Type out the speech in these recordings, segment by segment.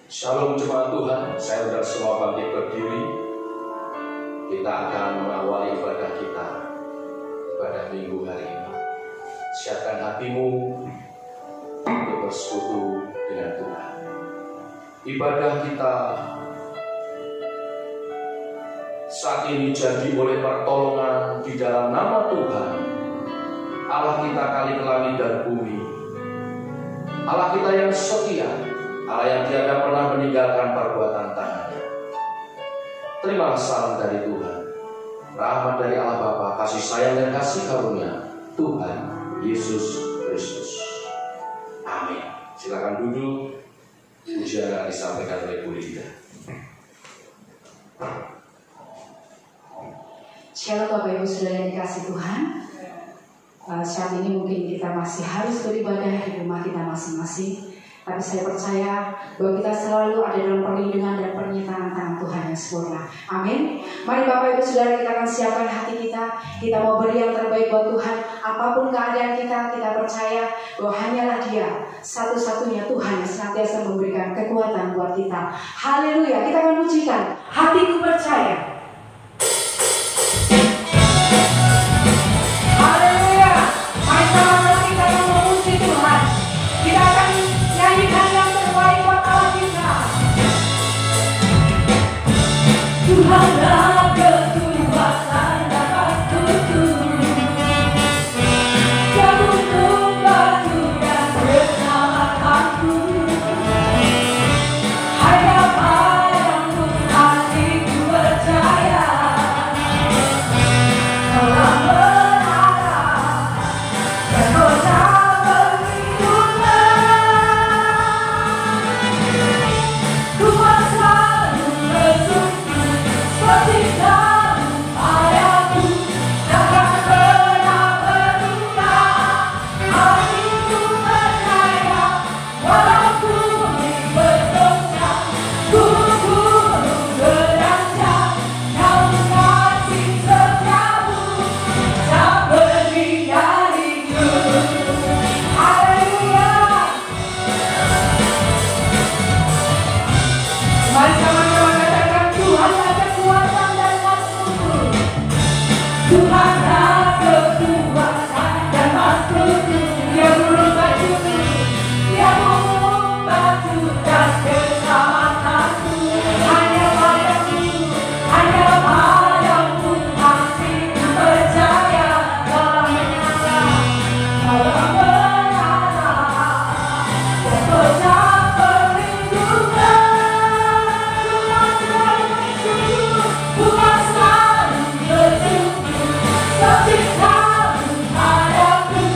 Shalom jemaat Tuhan, saya undang semua bangkit berdiri. Kita akan mengawali ibadah kita pada minggu hari ini. Siapkan hatimu untuk bersekutu dengan Tuhan. Ibadah kita saat ini jadi oleh pertolongan di dalam nama Tuhan, Allah kita kali langit dan bumi, Allah kita yang setia, Allah yang tiada pernah meninggalkan perbuatan tangannya. Terima salam dari Tuhan, rahmat dari Allah Bapa, kasih sayang dan kasih karunia Tuhan Yesus Kristus. Amin. Silakan duduk. Pujian akan disampaikan oleh Bu Linda. Shalom Bapak Ibu Saudara yang dikasih Tuhan. Saat ini mungkin kita masih harus beribadah di rumah kita masing-masing, tapi saya percaya bahwa kita selalu ada dalam perlindungan dan penyertaan tangan Tuhan yang sempurna. Amin. Mari Bapak Ibu Saudara, kita akan siapkan hati kita. Kita mau beri yang terbaik buat Tuhan. Apapun keadaan kita percaya bahwa hanyalah Dia satu-satunya Tuhan yang senantiasa memberikan kekuatan buat kita. Haleluya. Kita akan pujikan Hatiku Percaya. Haleluya. Mari sama-sama kita akan memuji Tuhan. Kita akan nyanyikan yang terbaik buat Allah kita. Tuhanlah kekuatan dan waktuku, Dia butuh batu dan keselamatanku. Hanya padamu hatiku percaya. Telah berharap dan kota perlindungan. Ku selalu bersungguh seperti kamu padaku, takkan pernah berubah. Hatiku percaya, walau bumi bergoncang, gunung beranjak, namun kasih setiamu tak pergi dariku. Haleluya. Mari sama-sama katakan, Tuhanlah kekuatan dan maksudku. Tuhanlah kekuatan dan maksudku. Dia bunuh bajuku, Dia bunuh batu dan keselamatanku. Hanya padamu hatiku percaya. Dalam menyerah, dalam berharap, dan kota perlindungan. Bukan selalu bersungguh seperti kamu padaku,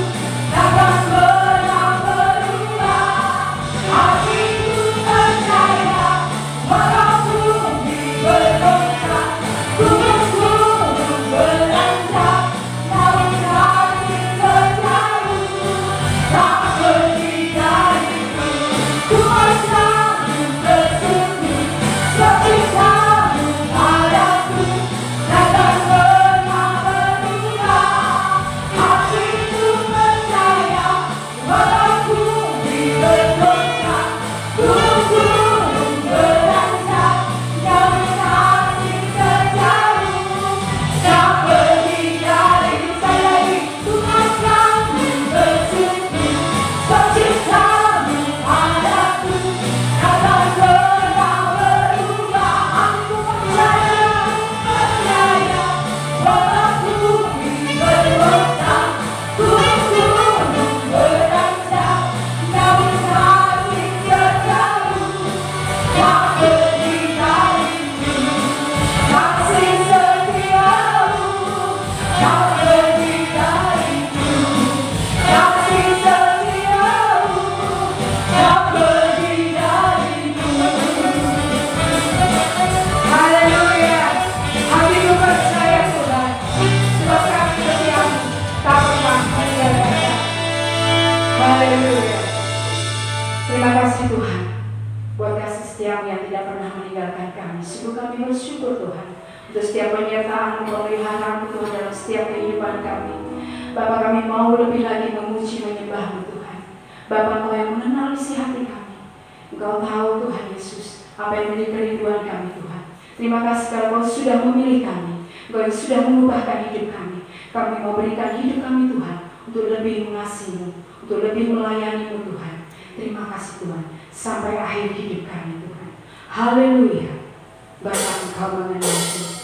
takkan pernah berubah. Hatiku percaya, walau bumi bergoncang, gunung beranjak, namun kasih setiamu tak pergi dariku. Ku selalu bersungguh seperti kamu padaku, takkan pernah berubah. Hatiku percaya, walau bumi bergoncang, gunung beranjak, namun kasih setiamu tak pergi dariku. Tuhan selalu bersungguh seperti kamu padaku, takkan pernah berubah. Aku percaya, walau bumi bergoncang, gunung beranjak, namun kasih setiamu tak pergi dariku. Kasih setiamu tak pergi dariku. Kasih setiamu tak pergi dariku. Haleluya. Hatiku percaya Tuhan, sebab kasih setiamu tak pernah meninggalkan. Haleluya. Terima kasih Tuhan buat kasih setiamu yang tidak pernah meninggalkan kami. Sungguh kami bersyukur Tuhan untuk setiap penyertaan pemeliharaan Tuhan dalam setiap kehidupan kami. Bapa, kami mau lebih lagi memuji menyembah-Mu Tuhan. Engkau tahu Tuhan Yesus apa yang menjadi kerinduan kami Tuhan. Terima kasih karena Engkau sudah memilih kami, Engkau yang sudah mengubahkan hidup kami. Kami mau berikan hidup kami Tuhan untuk lebih mengasihi-Mu, untuk lebih melayani-Mu Tuhan. Terima kasih Tuhan sampai akhir hidup kami Tuhan. Haleluya. Bapa Engkau mengenal.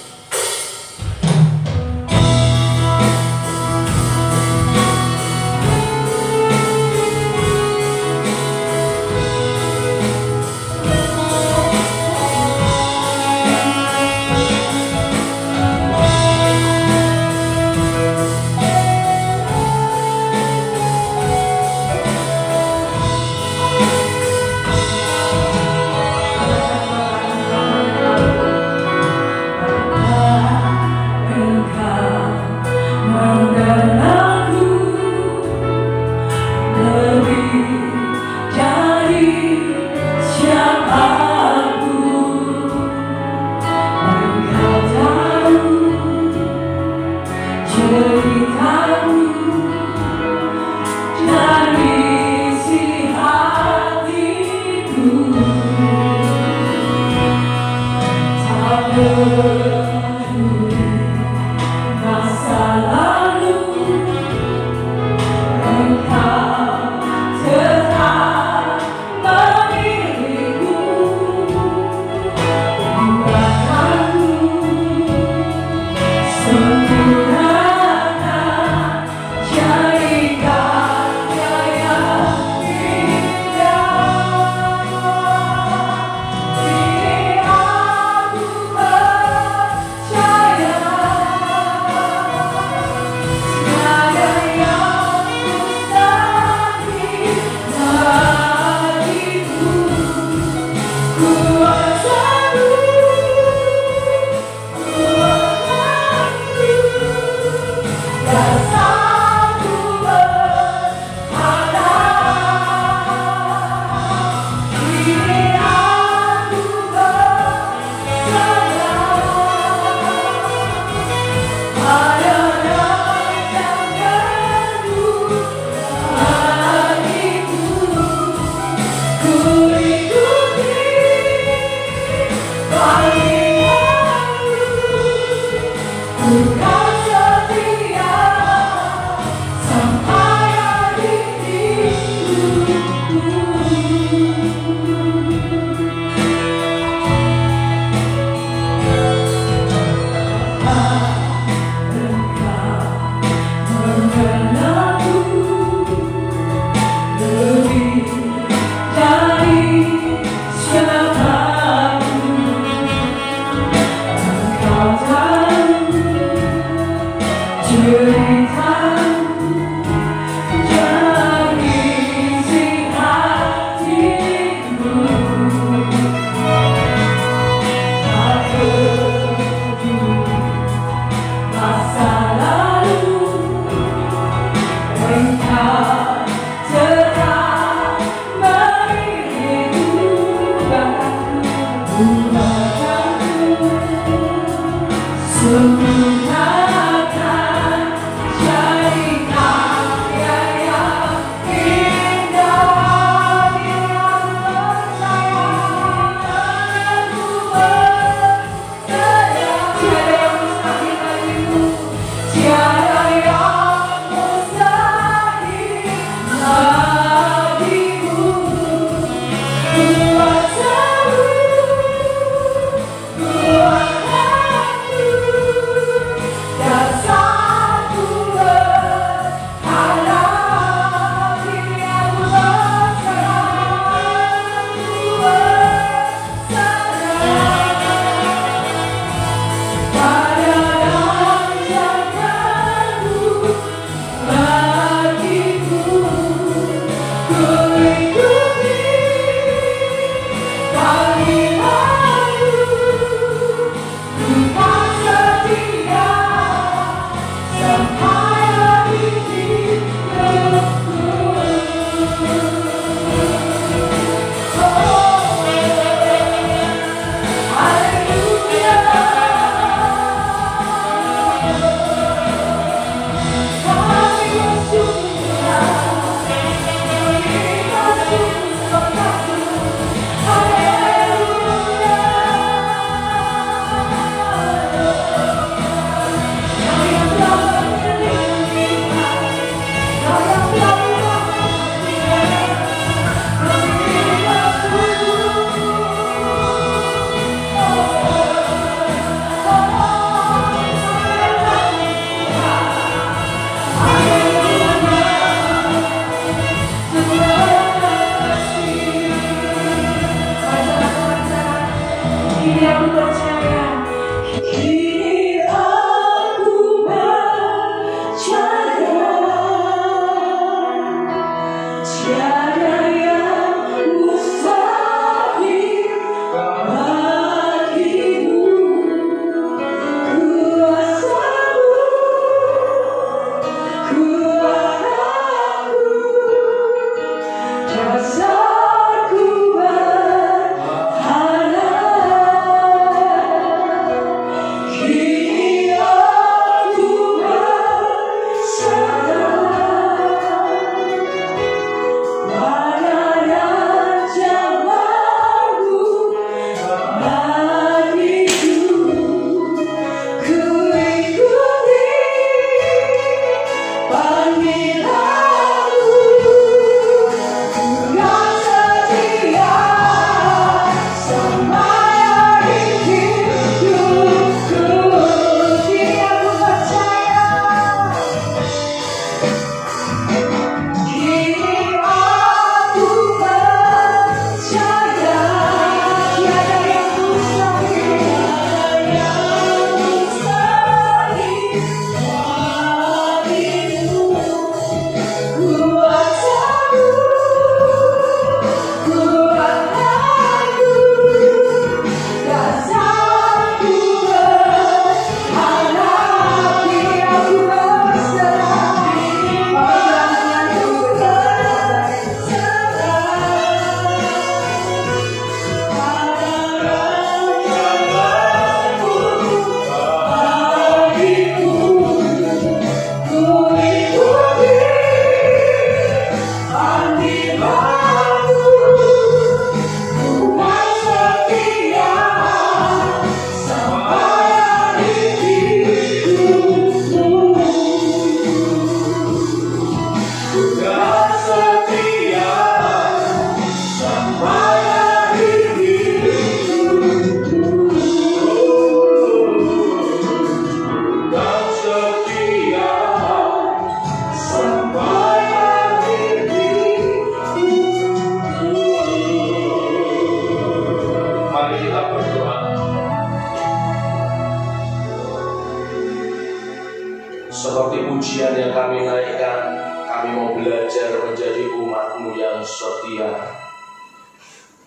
Seperti pujian yang kami naikkan, kami mau belajar menjadi umat-Mu yang setia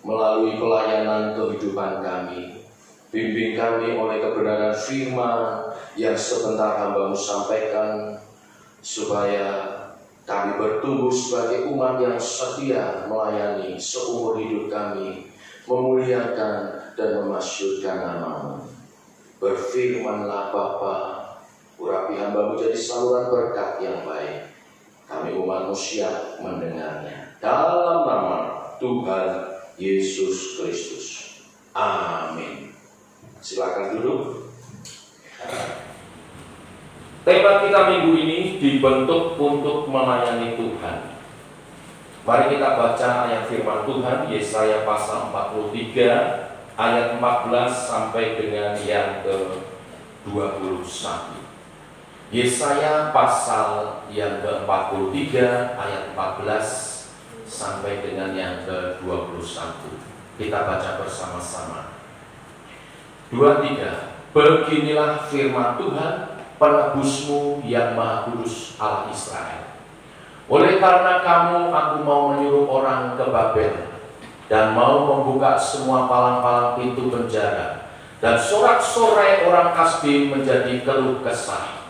melalui pelayanan kehidupan kami. Bimbing kami oleh kebenaran firman yang sebentar hamba-Mu sampaikan, supaya kami bertumbuh sebagai umat yang setia melayani seumur hidup kami, memuliakan dan memasyurkan nama-Mu. Berfirmanlah Bapa, urapi hamba-Mu jadi saluran berkat yang baik. Kami umat-Mu siap mendengarnya. Dalam nama Tuhan Yesus Kristus. Amin. Silakan duduk. Tema kita minggu ini dibentuk untuk melayani Tuhan. Mari kita baca ayat firman Tuhan, Yesaya pasal 43 ayat 14 sampai dengan yang ke-21. Yesaya pasal yang ke-43 ayat 14 sampai dengan yang ke-21. Kita baca bersama-sama. 23. Beginilah firman Tuhan, penebus-Mu yang Maha Kudus, Allah Israel. Oleh karena kamu, aku mau menyuruh orang ke Babel dan mau membuka semua palang-palang pintu penjara, dan sorak-sorai orang Kasdim menjadi keluh kesah.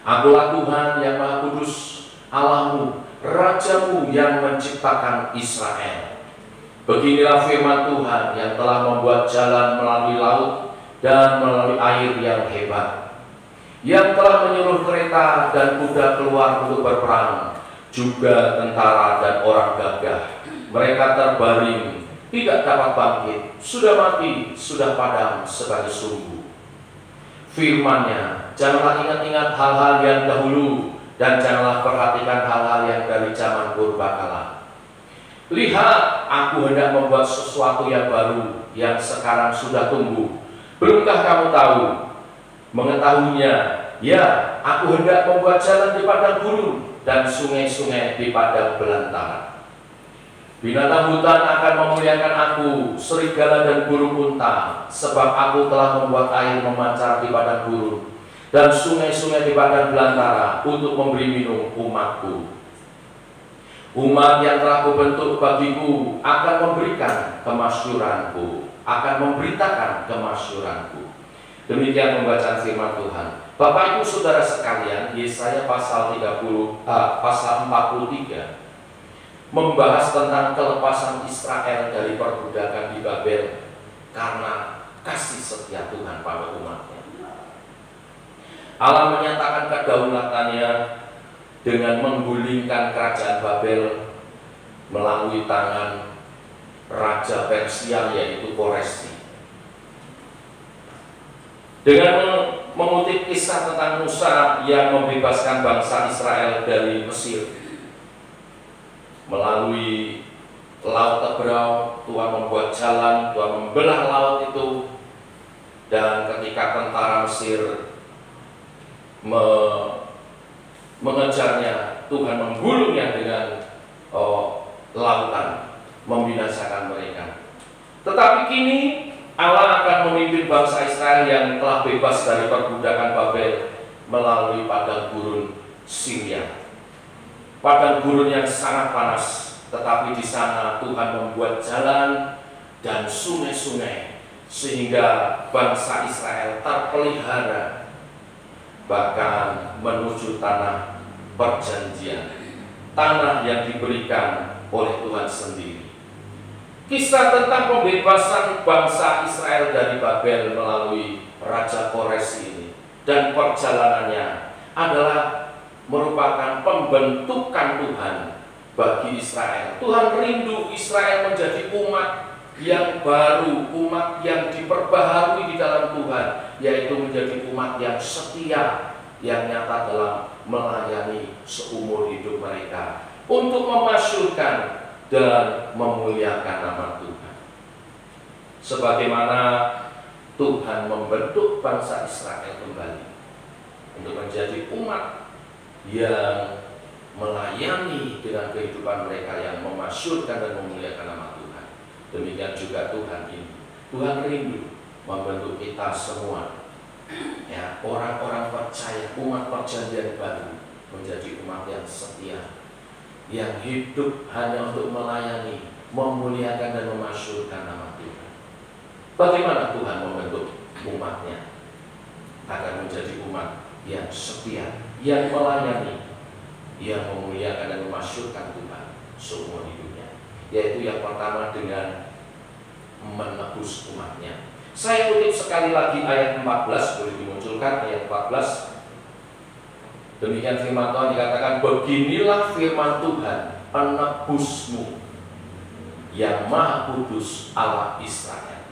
Akulah Tuhan yang Maha Kudus, Allah-Mu, Raja-Mu yang menciptakan Israel. Beginilah firman Tuhan yang telah membuat jalan melalui laut dan melalui air yang hebat, yang telah menyuruh kereta dan kuda keluar untuk berperang, juga tentara dan orang gagah. Mereka terbaring, tidak dapat bangkit, sudah mati, sudah padam sebagai sumbu. Firman-Nya, janganlah ingat-ingat hal-hal yang dahulu, dan janganlah perhatikan hal-hal yang dari zaman purbakala. Lihat, aku hendak membuat sesuatu yang baru, yang sekarang sudah tumbuh. Belumkah kamu tahu? Mengetahuinya, ya, aku hendak membuat jalan di padang gurun dan sungai-sungai di padang belantara. Binatang hutan akan memuliakan aku, serigala dan burung unta, sebab aku telah membuat air memancar di padang gurun dan sungai-sungai di padang belantara untuk memberi minum umatku. Umat yang telah kubentuk bagiku akan memberikan kemasyuranku, akan memberitakan kemasyuranku. Demikian pembacaan firman Tuhan. Bapak Ibu Saudara sekalian, Yesaya pasal 43 membahas tentang kelepasan Israel dari perbudakan di Babel karena kasih setia Tuhan pada umatnya. Allah menyatakan kedaulatannya dengan menggulingkan kerajaan Babel melalui tangan Raja Persia yaitu Koresi. Dengan mengutip kisah tentang Musa yang membebaskan bangsa Israel dari Mesir melalui Laut Tebrau, Tuhan membuat jalan, Tuhan membelah laut itu, dan ketika tentara Mesir mengejarnya, Tuhan menggulungnya dengan lautan, membinasakan mereka. Tetapi kini Allah akan memimpin bangsa Israel yang telah bebas dari perbudakan Babel melalui padang gurun Syria. Padang gurun yang sangat panas, tetapi di sana Tuhan membuat jalan dan sungai-sungai sehingga bangsa Israel terpelihara bahkan menuju tanah perjanjian, tanah yang diberikan oleh Tuhan sendiri. Kisah tentang pembebasan bangsa Israel dari Babel melalui Raja Koresi ini dan perjalanannya adalah merupakan pembentukan Tuhan bagi Israel. Tuhan rindu Israel menjadi umat yang baru, umat yang diperbaharui di dalam Tuhan, yaitu menjadi umat yang setia, yang nyata dalam melayani seumur hidup mereka untuk memasyurkan dan memuliakan nama Tuhan. Sebagaimana Tuhan membentuk bangsa Israel kembali untuk menjadi umat yang melayani dengan kehidupan mereka, yang memasyurkan dan memuliakan nama Tuhan. Demikian juga Tuhan ini. Tuhan rindu membentuk kita semua, ya, orang-orang percaya, umat perjanjian baru, menjadi umat yang setia, yang hidup hanya untuk melayani, memuliakan dan memasyurkan nama Tuhan. Bagaimana Tuhan membentuk umatnya agar menjadi umat yang setia, yang melayani, yang memuliakan dan memasyurkan Tuhan seumur hidupnya? Yaitu yang pertama dengan menebus umatnya. Saya kutip sekali lagi ayat 14, boleh dimunculkan ayat 14. Demikian firman Tuhan dikatakan, beginilah firman Tuhan penebusmu yang maha kudus Allah Israel.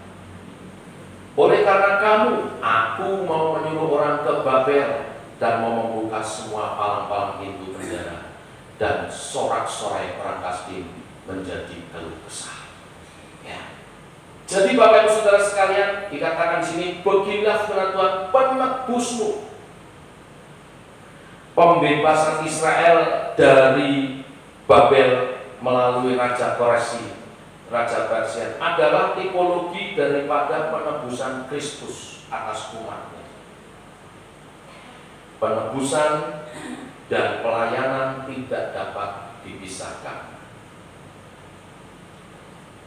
Oleh karena kamu, aku mau menyuruh orang ke Babel dan mau membuka semua palang-palang pintu penjara dan sorak-sorai perang Kasdim menjadi keluh kesah. Ya. Jadi Bapak Ibu Saudara sekalian, dikatakan di sini, beginilah firman Tuhan penebusmu. Pembebasan Israel dari Babel melalui Raja Koresi, Raja Persia, adalah tipologi daripada penebusan Kristus atas umatnya. Penebusan dan pelayanan tidak dapat dipisahkan.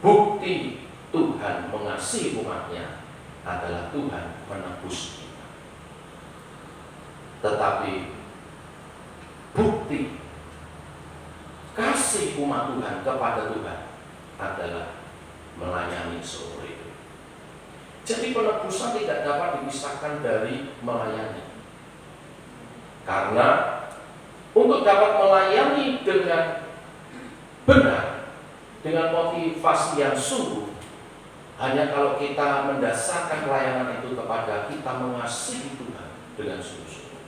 Bukti Tuhan mengasihi umatnya adalah Tuhan menebus kita. Tetapi bukti kasih umat Tuhan kepada Tuhan adalah melayani seumur hidup. Jadi penebusan tidak dapat dipisahkan dari melayani. Karena untuk dapat melayani dengan benar, dengan motivasi yang sungguh, hanya kalau kita mendasarkan pelayanan itu kepada kita mengasihi Tuhan dengan sungguh-sungguh.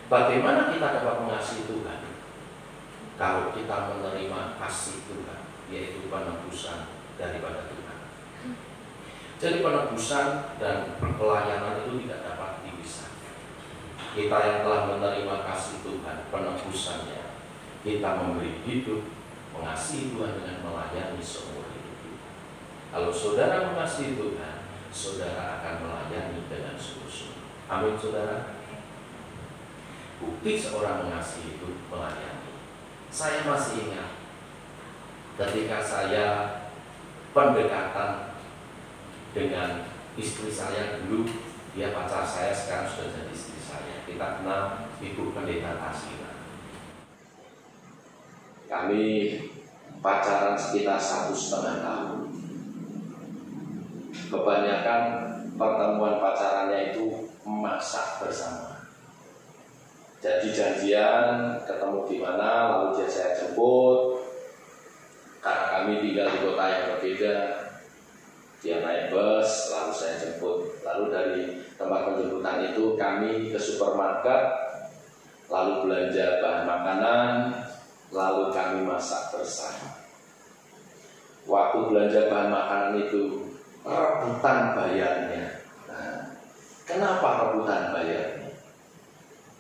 Bagaimana kita dapat mengasihi Tuhan? Kalau kita menerima kasih Tuhan, yaitu penebusan daripada Tuhan. Jadi penebusan dan pelayanan itu tidak dapat dipisahkan. Kita yang telah menerima kasih Tuhan, penebusannya, kita memberi hidup, mengasihi Tuhan dengan melayani seumur hidup kita. Kalau saudara mengasihi Tuhan, saudara akan melayani dengan sungguh-sungguh. Amin, saudara. Bukti seorang mengasihi itu melayani. Saya masih ingat ketika saya pendekatan dengan istri saya dulu, dia pacar saya, sekarang sudah jadi istri saya. Kita kenal Ibu Pendeta Tasila. Kami pacaran sekitar 1,5 tahun. Kebanyakan pertemuan pacarannya itu masak bersama. Jadi janjian ketemu di mana, lalu dia saya jemput. Karena kami tinggal di kota yang berbeda, dia naik bus, lalu saya jemput. Lalu dari tempat penjemputan itu kami ke supermarket, lalu belanja bahan makanan, lalu kami masak bersama. Waktu belanja bahan makanan itu rebutan bayarnya. Nah, kenapa rebutan bayarnya?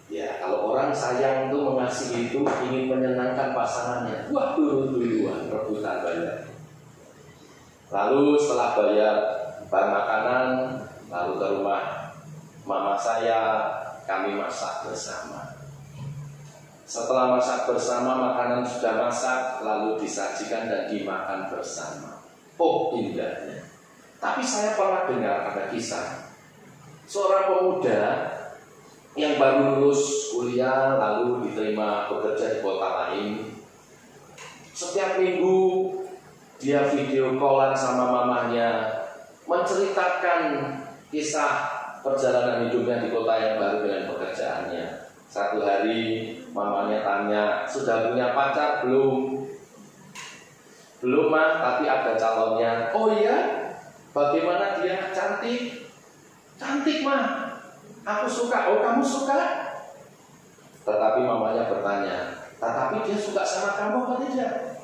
Ya, kalau orang sayang itu mengasihi itu ingin menyenangkan pasangannya. Wah, duluan rebutan bayarnya. Lalu setelah bayar bahan makanan, lalu ke rumah mama saya, kami masak bersama. Setelah masak bersama, makanan sudah masak, lalu disajikan dan dimakan bersama. Oh, indahnya. Tapi saya pernah dengar ada kisah seorang pemuda yang baru lulus kuliah, lalu diterima bekerja di kota lain. Setiap minggu dia video callan sama mamanya, menceritakan kisah perjalanan hidupnya di kota yang baru dengan pekerjaannya. Satu hari mamanya tanya, sudah punya pacar belum? Belum, mah, tapi ada calonnya. Oh iya? Bagaimana dia? Cantik? Cantik, mah. Aku suka. Oh, kamu suka? Tetapi mamanya bertanya, tetapi dia suka sama kamu atau tidak?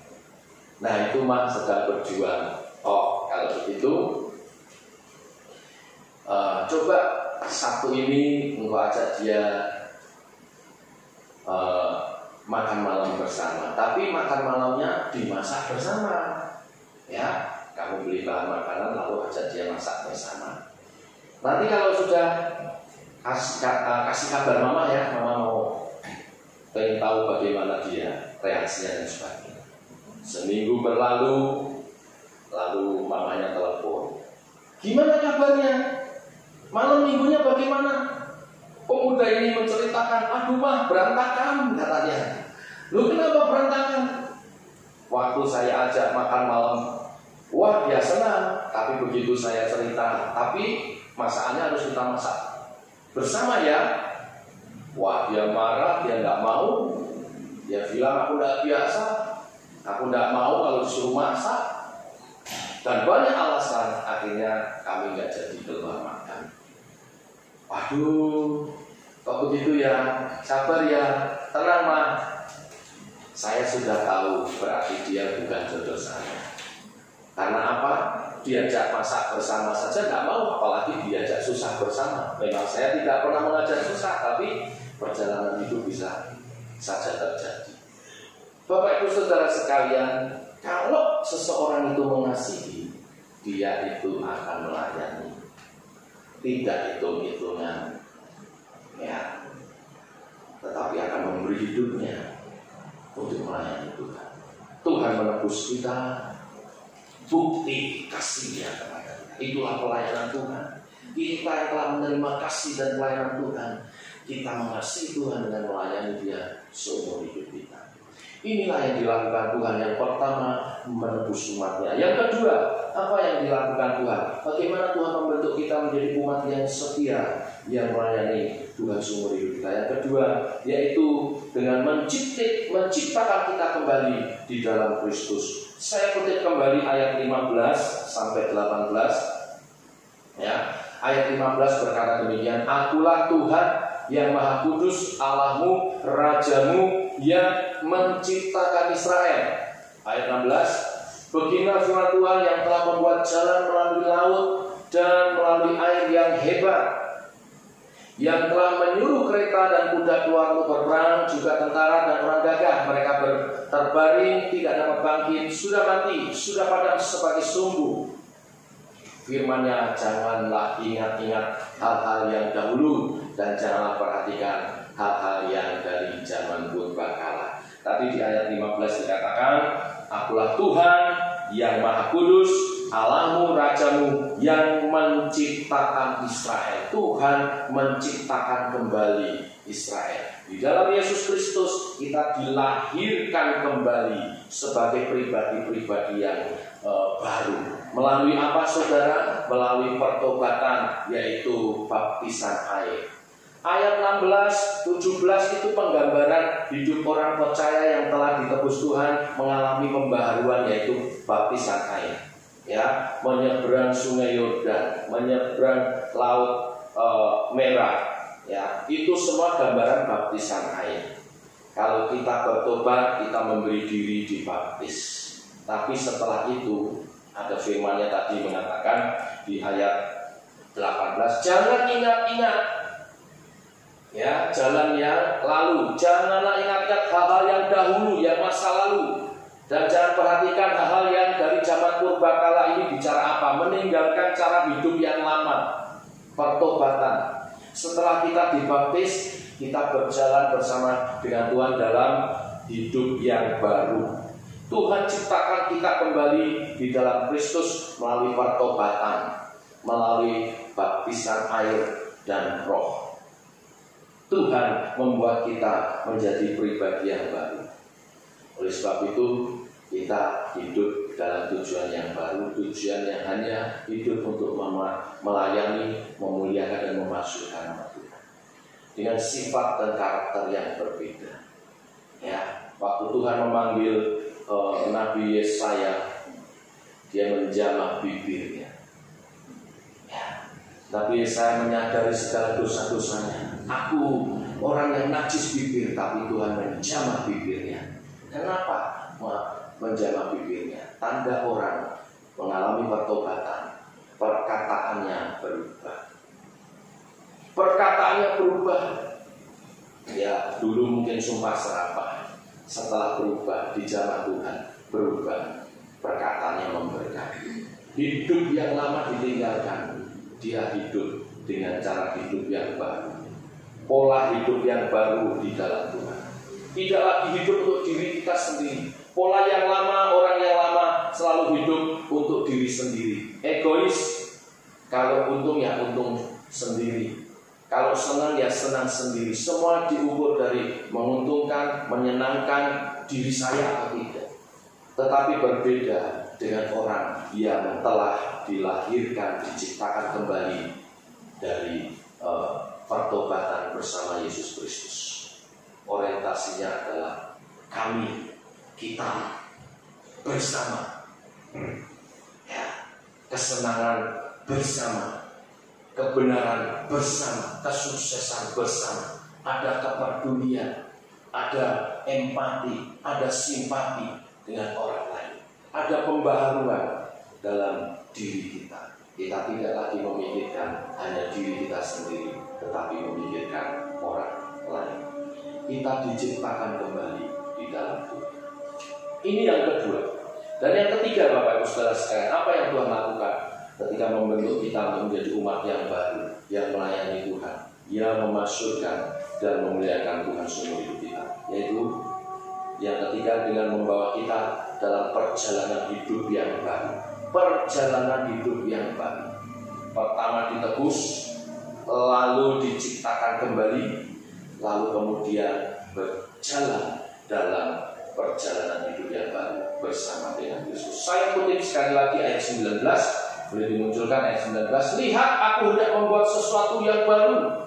Nah, itu mah sedang berjuang. Oh, kalau begitu coba Sabtu ini engkau ajak dia makan malam bersama. Tapi makan malamnya dimasak bersama. Ya, kamu beli bahan makanan lalu ajak dia masak bersama. Nanti kalau sudah kasih kabar mama ya, mama mau pengen tahu bagaimana dia reaksinya dan sebagainya. Seminggu berlalu, lalu mamanya telepon. Gimana kabarnya? Malam minggunya bagaimana? Pemuda ini menceritakan, aduh mah berantakan katanya. Lu kenapa berantakan? Waktu saya ajak makan malam, wah dia senang. Tapi begitu saya cerita, tapi masakannya harus kita masak bersama ya. Wah dia marah, dia nggak mau. Dia bilang aku nggak biasa, aku nggak mau kalau disuruh masak. Dan banyak alasan, akhirnya kami nggak jadi keluar makan. Waduh, kok begitu ya? Sabar ya, tenang mah. Saya sudah tahu berarti dia bukan jodoh saya. Karena apa? Diajak masak bersama saja nggak mau, apalagi diajak susah bersama. Memang saya tidak pernah mengajak susah, tapi perjalanan itu bisa saja terjadi. Bapak Ibu Saudara sekalian, kalau seseorang itu mengasihi, dia itu akan melayani. Tidak hitung-hitungan, ya, tetapi akan memberi hidupnya untuk melayani Tuhan. Tuhan menebus kita, bukti kasihnya kepada kita. Itulah pelayanan Tuhan. Kita yang telah menerima kasih dan pelayanan Tuhan, kita mengasihi Tuhan dengan melayani Dia seumur hidup kita. Inilah yang dilakukan Tuhan. Yang pertama, menebus umatnya. Yang kedua, apa yang dilakukan Tuhan? Bagaimana Tuhan membentuk kita menjadi umat yang setia, yang melayani Tuhan seumur hidup kita. Yang kedua, yaitu dengan menciptakan kita kembali di dalam Kristus. Saya kutip kembali ayat 15 sampai 18. Ya, ayat 15 berkata demikian, akulah Tuhan yang Maha Kudus, Allahmu, Rajamu, yang menciptakan Israel. Ayat 16, beginilah firman Tuhan yang telah membuat jalan melalui laut dan melalui air yang hebat, yang telah menyuruh kereta dan kuda keluar untuk berperang, juga tentara dan orang gagah. Mereka terbaring, tidak dapat bangkit, sudah mati, sudah padam sebagai sumbu. Firman-Nya, janganlah ingat-ingat hal-hal yang dahulu, dan janganlah perhatikan hal-hal yang dari zaman purbakala. Tadi di ayat 15 dikatakan, Akulah Tuhan yang Maha Kudus, Allahmu, Rajamu yang menciptakan Israel. Tuhan menciptakan kembali Israel. Di dalam Yesus Kristus kita dilahirkan kembali sebagai pribadi-pribadi yang baru. Melalui apa saudara? Melalui pertobatan, yaitu baptisan air. Ayat 16, 17 itu penggambaran hidup orang percaya yang telah ditebus Tuhan mengalami pembaharuan, yaitu baptisan air. Ya, menyeberang sungai Yordan, menyeberang laut merah. Ya, itu semua gambaran baptisan air. Kalau kita bertobat, kita memberi diri dibaptis. Tapi setelah itu ada firman-Nya tadi mengatakan di ayat 18, jangan ingat-ingat ya jalan yang lalu, janganlah ingat-ingat hal-hal yang dahulu, yang masa lalu, dan jangan perhatikan hal-hal yang dari zaman purbakala. Ini bicara apa? Meninggalkan cara hidup yang lama. Pertobatan. Setelah kita dibaptis, kita berjalan bersama dengan Tuhan dalam hidup yang baru. Tuhan ciptakan kita kembali di dalam Kristus melalui pertobatan, melalui baptisan air dan Roh. Tuhan membuat kita menjadi pribadi yang baru. Oleh sebab itu, kita hidup dalam tujuan yang baru, tujuan yang hanya hidup untuk melayani, memuliakan dan memasukkan nama Tuhan dengan sifat dan karakter yang berbeda. Ya, waktu Tuhan memanggil Nabi Yesaya, dia menjamah bibirnya. Ya, Nabi Yesaya menyadari segala dosa-dosanya. Aku orang yang najis bibir, tapi Tuhan menjamah bibirnya. Kenapa menjamah bibirnya? Tanda orang mengalami pertobatan, perkataannya berubah. Perkataannya berubah. Ya, dulu mungkin sumpah serapah. Setelah berubah, dijamah Tuhan, berubah. Perkataannya memberkati. Hidup yang lama ditinggalkan, dia hidup dengan cara hidup yang baru. Pola hidup yang baru di dalam Tuhan. Tidak lagi hidup untuk diri kita sendiri. Pola yang lama, orang yang lama selalu hidup untuk diri sendiri. Egois. Kalau untung ya untung sendiri. Kalau senang ya senang sendiri. Semua diukur dari menguntungkan, menyenangkan diri saya atau tidak. Tetapi berbeda dengan orang yang telah dilahirkan, diciptakan kembali dari pertobatan bersama Yesus Kristus. Orientasinya adalah kami, kita bersama, ya, kesenangan bersama, kebenaran bersama, kesuksesan bersama, ada kepedulian, ada empati, ada simpati dengan orang lain, ada pembaharuan dalam diri kita. Kita tidak lagi memikirkan hanya diri kita sendiri, tetapi memikirkan orang lain. Kita diciptakan kembali di dalam Tuhan. Ini yang kedua. Dan yang ketiga, Bapak Ibu Saudara sekalian, apa yang Tuhan lakukan ketika membentuk kita menjadi umat yang baru, yang melayani Tuhan, yang memasukkan dan memuliakan Tuhan seumur hidup kita. Yaitu yang ketiga, dengan membawa kita dalam perjalanan hidup yang baru. Perjalanan hidup yang baru. Pertama ditebus, lalu diciptakan kembali, lalu kemudian berjalan dalam perjalanan hidup yang baru bersama dengan Yesus. Saya kutip sekali lagi ayat 19, boleh dimunculkan ayat 19. Lihat, aku hendak membuat sesuatu yang baru,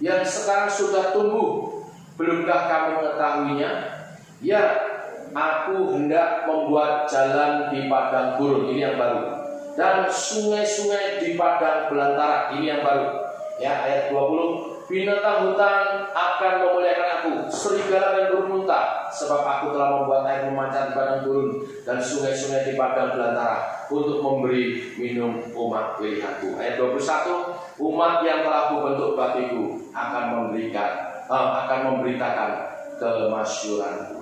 yang sekarang sudah tumbuh. Belumkah kamu mengetahuinya? Ya, aku hendak membuat jalan di padang gurun, ini yang baru, dan sungai-sungai di padang belantara, ini yang baru. Ya, ayat 20. Binatang hutan akan memuliakan aku, serigala dan burung unta, sebab aku telah membuat air memancar di padang gurun dan sungai-sungai di padang belantara untuk memberi minum umat pilihanku. Ayat 21. Umat yang telah kubentuk bagiku akan memberitakan kemasyhuranku.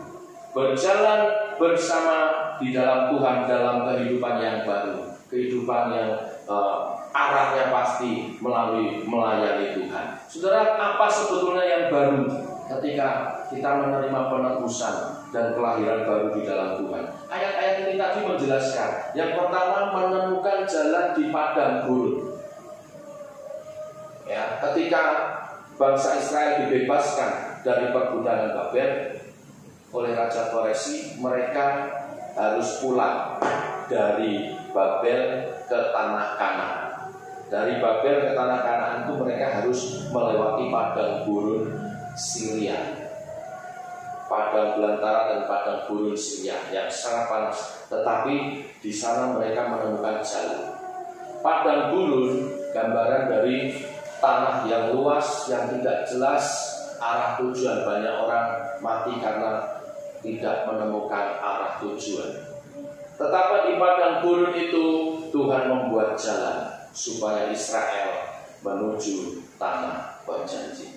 Berjalan bersama di dalam Tuhan dalam kehidupan yang baru, kehidupan yang arahnya pasti melalui melayani Tuhan. Saudara, apa sebetulnya yang baru ketika kita menerima penebusan dan kelahiran baru di dalam Tuhan. Ayat-ayat ini tadi menjelaskan. Yang pertama, menemukan jalan di padang gurun. Ya, ketika bangsa Israel dibebaskan dari perbudakan Babel oleh Raja Koresi, mereka harus pulang dari Babel ke tanah Kanaan. Dari Babel ke tanah Kanaan itu mereka harus melewati padang gurun Syria, padang belantara dan padang gurun Syria yang sangat panas. Tetapi di sana mereka menemukan jalan. Padang gurun gambaran dari tanah yang luas yang tidak jelas arah tujuan. Banyak orang mati karena tidak menemukan arah tujuan. Tetapi di padang gurun itu Tuhan membuat jalan supaya Israel menuju tanah berjanji.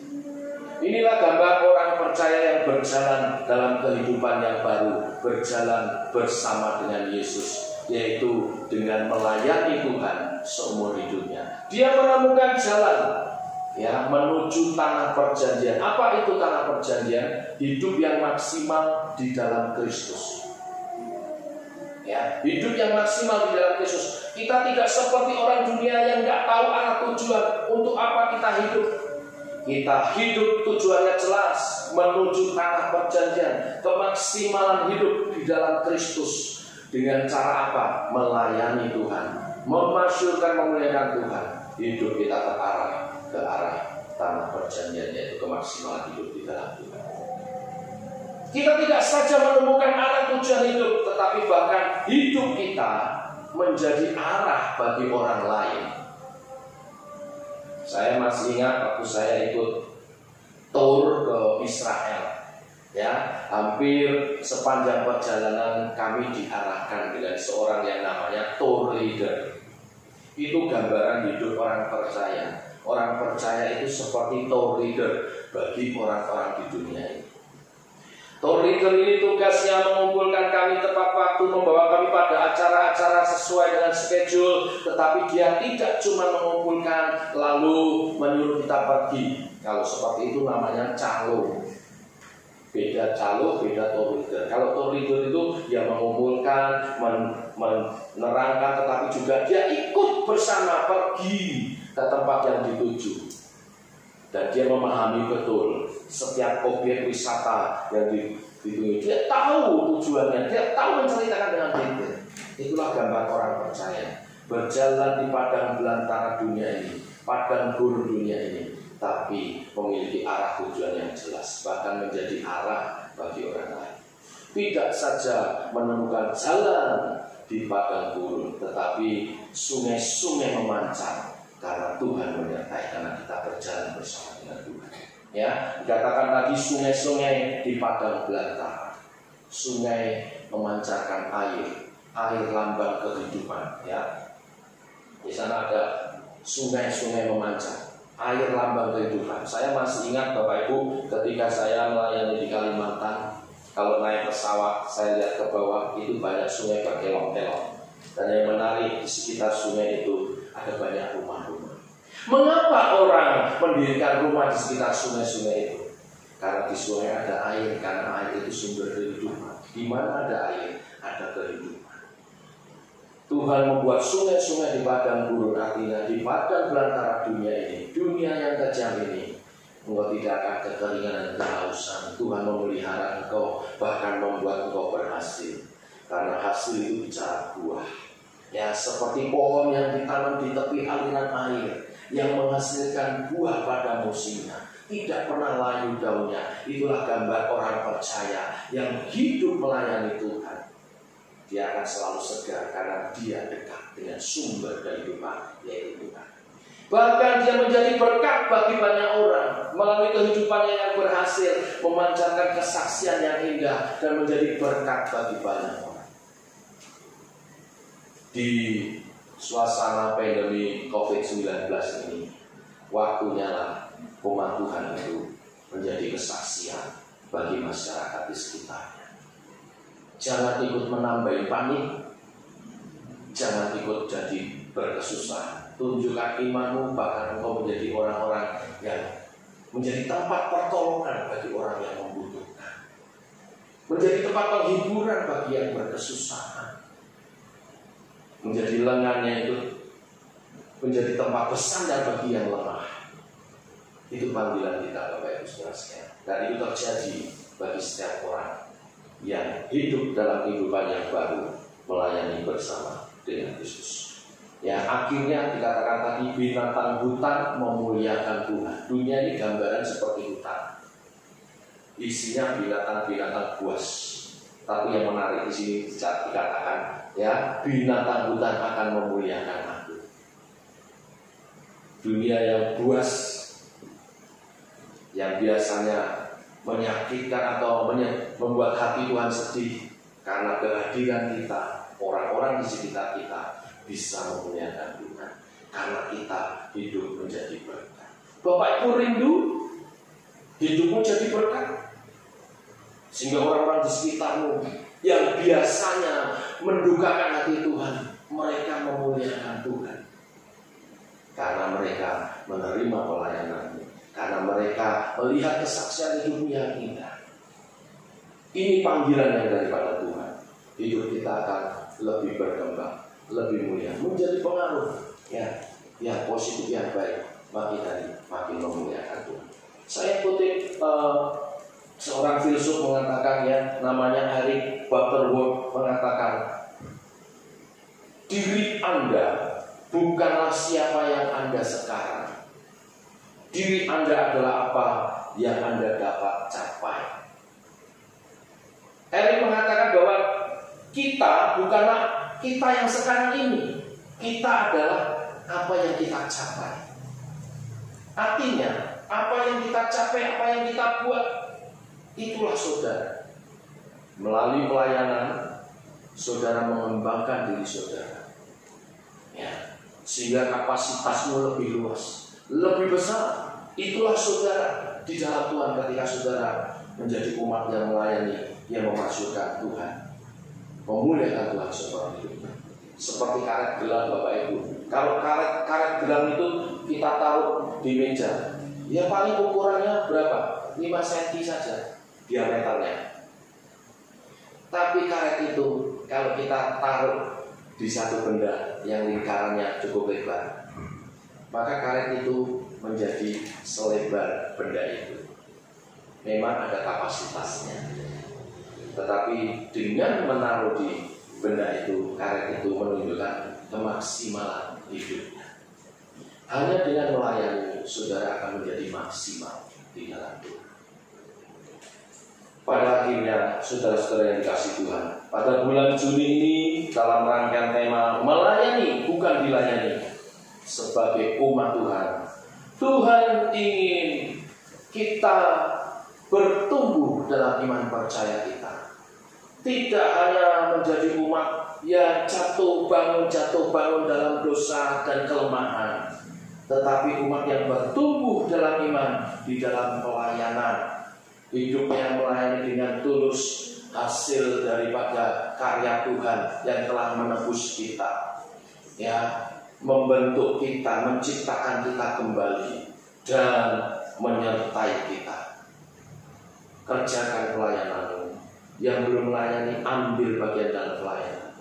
Inilah gambar orang percaya yang berjalan dalam kehidupan yang baru, berjalan bersama dengan Yesus, yaitu dengan melayani Tuhan seumur hidupnya. Dia menemukan jalan ya menuju tanah perjanjian. Apa itu tanah perjanjian? Hidup yang maksimal di dalam Kristus. Ya, hidup yang maksimal di dalam Kristus. Kita tidak seperti orang dunia yang nggak tahu arah tujuan. Untuk apa kita hidup? Kita hidup tujuannya jelas, menuju tanah perjanjian, kemaksimalan hidup di dalam Kristus. Dengan cara apa? Melayani Tuhan, memasyurkan, memuliakan Tuhan. Hidup kita terarah ke arah tanah perjanjian, yaitu kemaksimalan hidup di dalam Tuhan. Kita tidak saja menemukan arah tujuan hidup, tetapi bahkan hidup kita menjadi arah bagi orang lain. Saya masih ingat waktu saya ikut tour ke Israel, ya, hampir sepanjang perjalanan kami diarahkan dengan seorang yang namanya tour leader. Itu gambaran hidup orang percaya. Orang percaya itu seperti tour leader bagi orang-orang di dunia ini. Tour leader ini tugasnya mengumpulkan kami tepat waktu, membawa kami pada acara-acara sesuai dengan schedule. Tetapi dia tidak cuma mengumpulkan lalu menyuruh kita pergi. Kalau seperti itu namanya calo. Beda calo, beda tour leader. Kalau tour leader itu dia mengumpulkan, menerangkan, tetapi juga dia ikut bersama pergi ke tempat yang dituju. Dan dia memahami betul setiap objek wisata yang dituju. Dia tahu tujuannya, dia tahu menceritakan dengan detail. Itulah gambar orang percaya. Berjalan di padang belantara dunia ini, padang gurun dunia ini, tapi memiliki arah tujuan yang jelas, bahkan menjadi arah bagi orang lain. Tidak saja menemukan jalan di padang gurun, tetapi sungai-sungai memancar. Karena Tuhan menyertai, karena kita berjalan bersama dengan Tuhan. Ya, dikatakan tadi sungai-sungai di padang belantara. Sungai memancarkan air lambang kehidupan. Ya, di sana ada sungai-sungai memancar, air lambang kehidupan. Saya masih ingat Bapak Ibu, ketika saya melayani di Kalimantan, kalau naik pesawat saya lihat ke bawah itu banyak sungai berkelok-kelok. Dan yang menarik di sekitar sungai itu ada banyak rumah-rumah. Mengapa orang mendirikan rumah di sekitar sungai-sungai itu? Karena di sungai ada air, karena air itu sumber kehidupan. Di mana ada air, ada kehidupan. Tuhan membuat sungai-sungai di padang gurun, artinya di padang belantara dunia ini, dunia yang kejam ini, engkau tidak akan kekeringan dan kehausan. Tuhan memelihara engkau, bahkan membuat engkau berhasil. Karena hasil itu bicara buah. Ya, seperti pohon yang ditanam di tepi aliran air yang menghasilkan buah pada musimnya, tidak pernah layu daunnya. Itulah gambar orang percaya yang hidup melayani Tuhan. Dia akan selalu segar karena dia dekat dengan sumber kehidupan, yaitu Tuhan. Bahkan dia menjadi berkat bagi banyak orang melalui kehidupannya yang berhasil, memancarkan kesaksian yang indah dan menjadi berkat bagi banyak orang. Di suasana pandemi COVID-19 ini, waktunya lah umat Tuhan itu menjadi kesaksian bagi masyarakat di sekitarnya. Jangan ikut menambah panik, jangan ikut jadi berkesusahan. Tunjukkan imanmu, bahkan engkau menjadi orang-orang yang menjadi tempat pertolongan bagi orang yang membutuhkan. menjadi tempat penghiburan bagi yang berkesusahan, menjadi lengannya itu menjadi tempat bersandar bagi yang lemah. Itu panggilan kita, Bapak Ibu Saudara sekalian. Dan itu terjadi bagi setiap orang yang hidup dalam kehidupan yang baru, melayani bersama dengan Yesus. Ya, akhirnya dikatakan tadi, binatang hutan memuliakan Tuhan. Dunia ini gambaran seperti hutan, isinya binatang-binatang buas. Tapi yang menarik di sini dikatakan, ya, binatang hutan akan memuliakan Aku. Dunia yang buas, yang biasanya menyakitkan atau membuat hati Tuhan sedih, karena kehadiran kita, orang-orang di sekitar kita bisa memuliakan Tuhan, karena kita hidup menjadi berkat. Bapak Ibu rindu hidupmu jadi berkat, sehingga orang-orang di sekitarmu yang biasanya mendukakan hati Tuhan, mereka memuliakan Tuhan, karena mereka menerima pelayananmu, karena mereka melihat kesaksian hidupmu yang indah. Ini panggilan yang daripada Tuhan. Hidup kita akan lebih berkembang, lebih mulia, menjadi pengaruh yang positif, yang baik bagi tadi, makin memuliakan Tuhan. Saya kutip seorang filsuf mengatakan, ya, namanya Eric Butterworth, mengatakan, diri Anda bukanlah siapa yang Anda sekarang. Diri Anda adalah apa yang Anda dapat capai. Eric mengatakan bahwa kita bukanlah kita yang sekarang ini. Kita adalah apa yang kita capai. Artinya, apa yang kita capai, apa yang kita buat, itulah saudara. Melalui pelayanan, saudara mengembangkan diri saudara, ya, sehingga kapasitasmu lebih luas, lebih besar. Itulah saudara di dalam Tuhan ketika saudara menjadi umat yang melayani, yang memasukkan Tuhan, memuliakan Tuhan seperti itu. Seperti karet gelang, Bapak Ibu. Kalau karet gelang itu kita taruh di meja, ya paling ukurannya berapa? 5 cm saja diameternya. Tapi karet itu kalau kita taruh di satu benda yang lingkarannya cukup lebar, maka karet itu menjadi selebar benda itu. Memang ada kapasitasnya, tetapi dengan menaruh di benda itu, karet itu menunjukkan kemaksimalan hidupnya. Hanya dengan melayani, saudara akan menjadi maksimal di dalam Tuhan. Pada akhirnya, saudara-saudara yang dikasih Tuhan, pada bulan Juni ini dalam rangkaian tema melayani bukan dilayani, sebagai umat Tuhan, Tuhan ingin kita bertumbuh dalam iman percaya kita. Tidak hanya menjadi umat yang jatuh bangun dalam dosa dan kelemahan, tetapi umat yang bertumbuh dalam iman di dalam pelayanan, hidupnya melayani dengan tulus, hasil daripada karya Tuhan yang telah menebus kita, ya, membentuk kita, menciptakan kita kembali, dan menyertai kita. Kerjakan pelayananmu. Yang belum melayani, ambil bagian dalam pelayanan.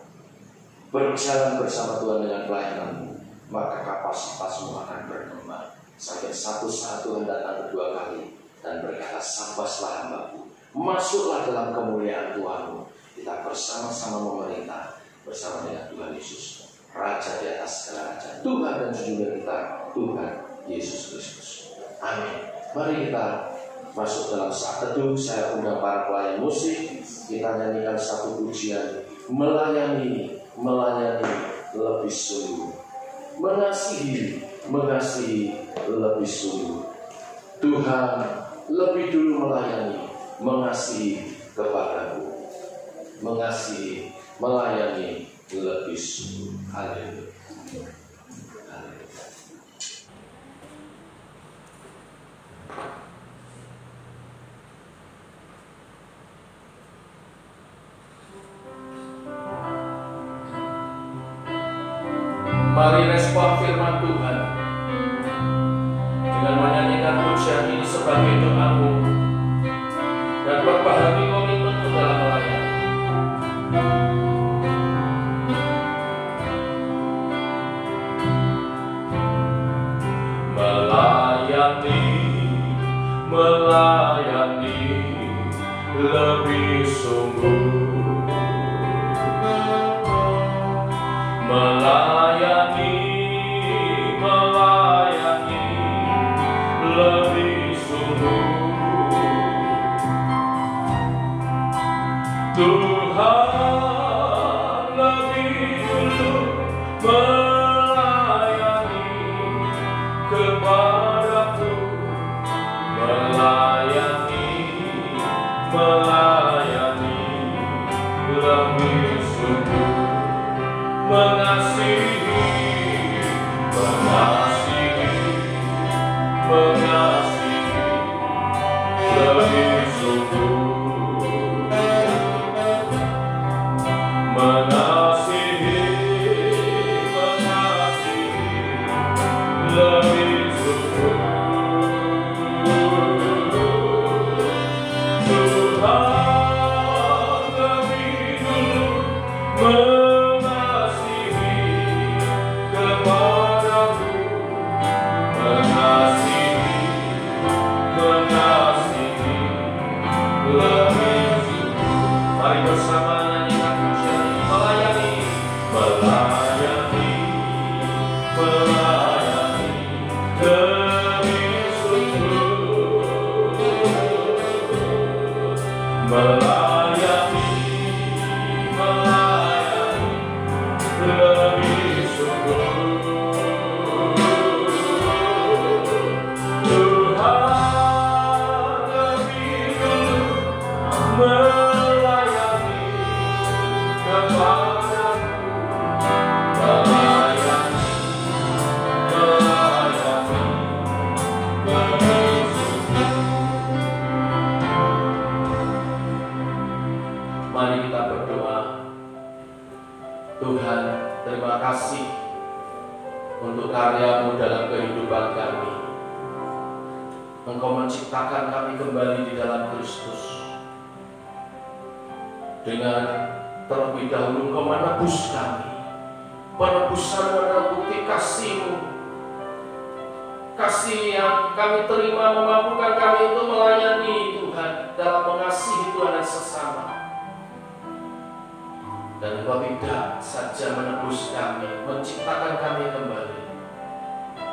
Berjalan bersama Tuhan dengan pelayananmu, maka kapasitasmu akan berkembang. Sampai satu saat Tuhan datang kedua kali dan berkata, "Sabaslah hambaku, masuklah dalam kemuliaan Tuhanmu." Kita bersama-sama memerintah bersama dengan Tuhan Yesus, Raja di atas segala raja, Tuhan dan Juru kita, Tuhan Yesus Kristus. Amin. Mari kita masuk dalam saat teduh. Saya undang para pelayan musik, kita nyanyikan satu pujian, melayani lebih sungguh, mengasihi lebih sungguh. Tuhan lebih dulu melayani, mengasihi kepadaku, melayani lebih sungguh. Haleluya. Mari respon firman Tuhan dengan menyanyikan pujian ini sebagai doamu dan berbahagi komitmen dalam Mari kita berdoa. Tuhan, terima kasih untuk karya-Mu dalam kehidupan kami. Engkau menciptakan kami kembali di dalam Kristus. Dengan terlebih dahulu Engkau menebus kami. Penebusan adalah bukti kasih-Mu. Kasih yang kami terima memampukan kami untuk melayani Tuhan dalam mengasihi Tuhan dan sesama. Dan Engkau tidak saja menebus kami, menciptakan kami kembali,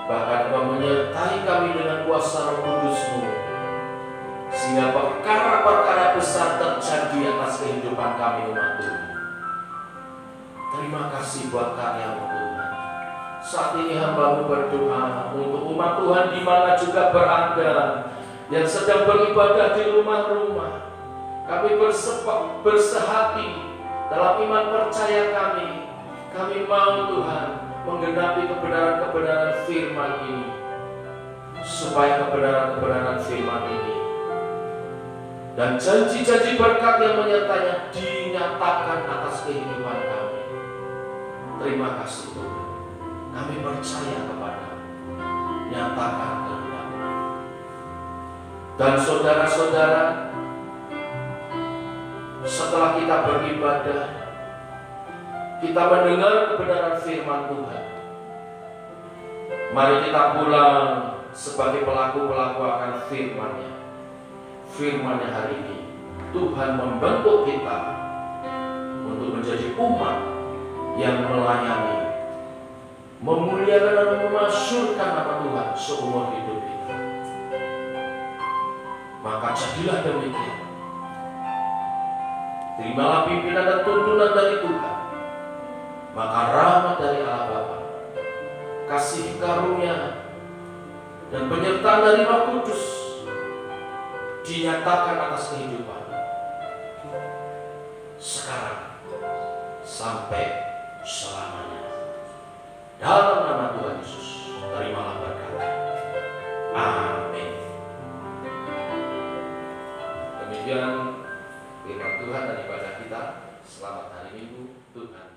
bahkan Engkau menyertai kami dengan kuasa Roh Kudus-Mu, sehingga perkara-perkara besar terjadi atas kehidupan kami umat Tuhan. Terima kasih buat karya-Mu Tuhan. Saat ini hamba-Mu berdoa untuk umat Tuhan di mana juga berada, yang sedang beribadah di rumah-rumah. Kami bersehati dalam iman percaya kami mau Tuhan menggenapi kebenaran-kebenaran firman ini, supaya kebenaran-kebenaran firman ini dan janji-janji berkat yang menyertanya dinyatakan atas kehidupan kami. Terima kasih Tuhan, kami percaya kepada-Mu, nyatakan kehendak-Mu. Dan saudara-saudara, setelah kita beribadah, kita mendengar kebenaran firman Tuhan, mari kita pulang sebagai pelaku-pelaku akan firman-Nya. Firman-Nya hari ini, Tuhan membentuk kita untuk menjadi umat yang melayani, memuliakan dan memasyurkan nama Tuhan seumur hidup kita. Maka jadilah demikian. Terimalah pimpinan dan tuntunan dari Tuhan, maka rahmat dari Allah Bapa, kasih karunia dan penyertaan dari Roh Kudus dinyatakan atas kehidupan sekarang sampai selamanya. Dalam nama Tuhan Yesus, terimalah berkat. Amin. Demikian firman Tuhan dan ibadah kita. Selamat hari Minggu. Tuhan